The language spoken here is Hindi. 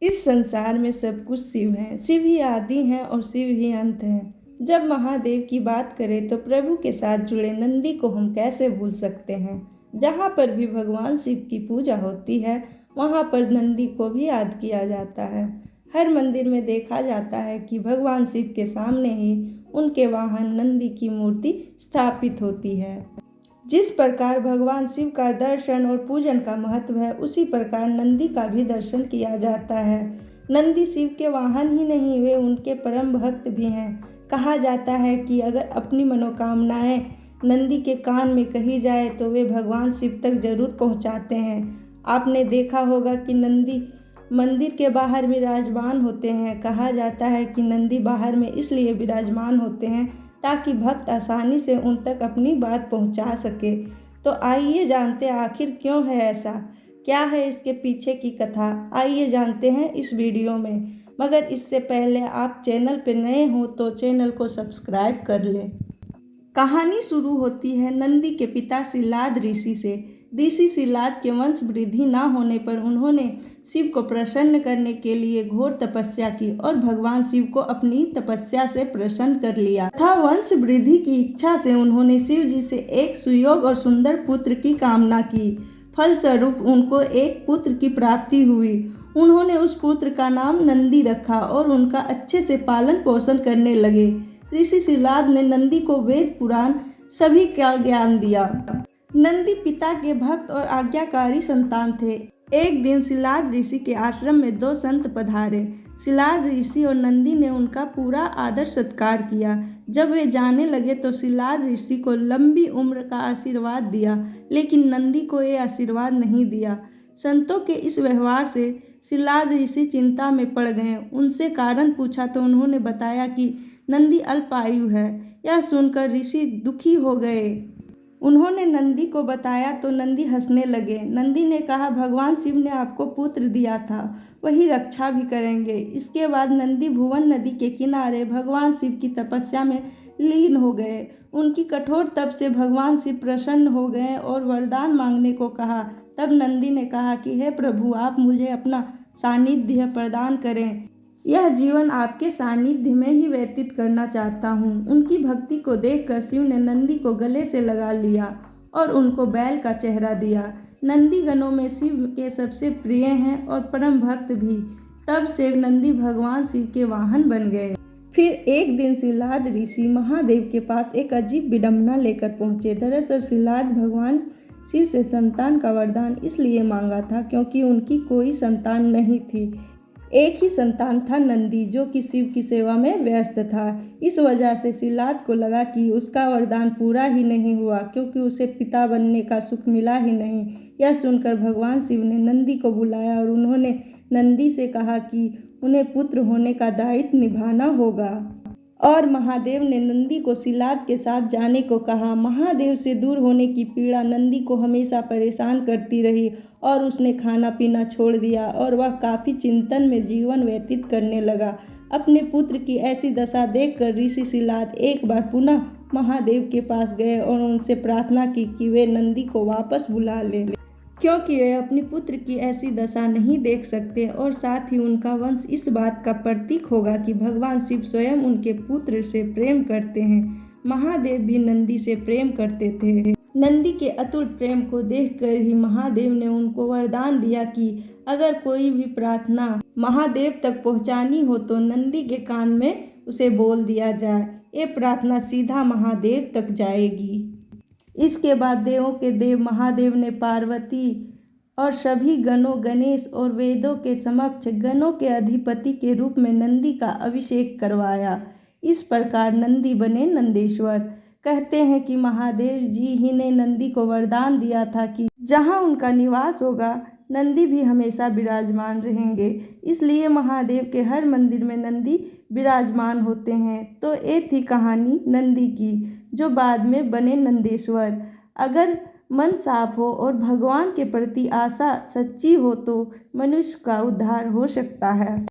इस संसार में सब कुछ शिव है। शिव ही आदि हैं और शिव ही अंत हैं। जब महादेव की बात करें तो प्रभु के साथ जुड़े नंदी को हम कैसे भूल सकते हैं। जहाँ पर भी भगवान शिव की पूजा होती है वहाँ पर नंदी को भी याद किया जाता है। हर मंदिर में देखा जाता है कि भगवान शिव के सामने ही उनके वाहन नंदी की मूर्ति स्थापित होती है। जिस प्रकार भगवान शिव का दर्शन और पूजन का महत्व है, उसी प्रकार नंदी का भी दर्शन किया जाता है। नंदी शिव के वाहन ही नहीं, वे उनके परम भक्त भी हैं। कहा जाता है कि अगर अपनी मनोकामनाएं नंदी के कान में कही जाए तो वे भगवान शिव तक जरूर पहुंचाते हैं। आपने देखा होगा कि नंदी मंदिर के बाहर विराजमान होते हैं। कहा जाता है कि नंदी बाहर में इसलिए विराजमान होते हैं ताकि भक्त आसानी से उन तक अपनी बात पहुंचा सके। तो आइए जानते आखिर क्यों है ऐसा, क्या है इसके पीछे की कथा, आइए जानते हैं इस वीडियो में। मगर इससे पहले आप चैनल पर नए हो तो चैनल को सब्सक्राइब कर लें। कहानी शुरू होती है नंदी के पिता शिलाद ऋषि से। ऋषि शिलाद के वंश वृद्धि न होने पर उन्होंने शिव को प्रसन्न करने के लिए घोर तपस्या की और भगवान शिव को अपनी तपस्या से प्रसन्न कर लिया तथा वंश वृद्धि की इच्छा से उन्होंने शिव जी से एक सुयोग और सुंदर पुत्र की कामना की। फलस्वरूप उनको एक पुत्र की प्राप्ति हुई। उन्होंने उस पुत्र का नाम नंदी रखा और उनका अच्छे से पालन पोषण करने लगे। ऋषि शिलाद ने नंदी को वेद पुराण सभी का ज्ञान दिया। नंदी पिता के भक्त और आज्ञाकारी संतान थे। एक दिन शिलाद ऋषि के आश्रम में दो संत पधारे। शिलाद ऋषि और नंदी ने उनका पूरा आदर सत्कार किया। जब वे जाने लगे तो शिलाद ऋषि को लंबी उम्र का आशीर्वाद दिया, लेकिन नंदी को ये आशीर्वाद नहीं दिया। संतों के इस व्यवहार से शिलाद ऋषि चिंता में पड़ गए। उनसे कारण पूछा तो उन्होंने बताया कि नंदी अल्पायु है। यह सुनकर ऋषि दुखी हो गए। उन्होंने नंदी को बताया तो नंदी हंसने लगे। नंदी ने कहा, भगवान शिव ने आपको पुत्र दिया था, वही रक्षा भी करेंगे। इसके बाद नंदी भुवन नदी के किनारे भगवान शिव की तपस्या में लीन हो गए। उनकी कठोर तप से भगवान शिव प्रसन्न हो गए और वरदान मांगने को कहा। तब नंदी ने कहा कि हे प्रभु, आप मुझे अपना सानिध्य प्रदान करें। यह जीवन आपके सानिध्य में ही व्यतीत करना चाहता हूँ। उनकी भक्ति को देखकर शिव ने नंदी को गले से लगा लिया और उनको बैल का चेहरा दिया। नंदी गणों में शिव के सबसे प्रिय हैं और परम भक्त भी। तब से नंदी भगवान शिव के वाहन बन गए। फिर एक दिन शिलाद ऋषि महादेव के पास एक अजीब विडंबना लेकर पहुँचे। दरअसल शिलाद भगवान शिव से संतान का वरदान इसलिए मांगा था क्योंकि उनकी कोई संतान नहीं थी। एक ही संतान था नंदी, जो कि शिव की सेवा में व्यस्त था। इस वजह से शिलाद को लगा कि उसका वरदान पूरा ही नहीं हुआ, क्योंकि उसे पिता बनने का सुख मिला ही नहीं। यह सुनकर भगवान शिव ने नंदी को बुलाया और उन्होंने नंदी से कहा कि उन्हें पुत्र होने का दायित्व निभाना होगा। और महादेव ने नंदी को शिलाद के साथ जाने को कहा। महादेव से दूर होने की पीड़ा नंदी को हमेशा परेशान करती रही और उसने खाना पीना छोड़ दिया और वह काफ़ी चिंतन में जीवन व्यतीत करने लगा। अपने पुत्र की ऐसी दशा देखकर ऋषि शिलाद एक बार पुनः महादेव के पास गए और उनसे प्रार्थना की कि वे नंदी को वापस बुला लें, क्योंकि वे अपनी पुत्र की ऐसी दशा नहीं देख सकते और साथ ही उनका वंश इस बात का प्रतीक होगा कि भगवान शिव स्वयं उनके पुत्र से प्रेम करते हैं। महादेव भी नंदी से प्रेम करते थे। नंदी के अतुट प्रेम को देखकर ही महादेव ने उनको वरदान दिया कि अगर कोई भी प्रार्थना महादेव तक पहुंचानी हो तो नंदी के कान में उसे बोल दिया जाए। ये प्रार्थना सीधा महादेव तक जाएगी। इसके बाद देवों के देव महादेव ने पार्वती और सभी गणों गणेश और वेदों के समक्ष गणों के अधिपति के रूप में नंदी का अभिषेक करवाया। इस प्रकार नंदी बने नंदेश्वर। कहते हैं कि महादेव जी ही ने नंदी को वरदान दिया था कि जहाँ उनका निवास होगा नंदी भी हमेशा विराजमान रहेंगे। इसलिए महादेव के हर मंदिर में नंदी विराजमान होते हैं। तो ये थी कहानी नंदी की, जो बाद में बने नंदेश्वर। अगर मन साफ हो और भगवान के प्रति आशा सच्ची हो तो मनुष्य का उद्धार हो सकता है।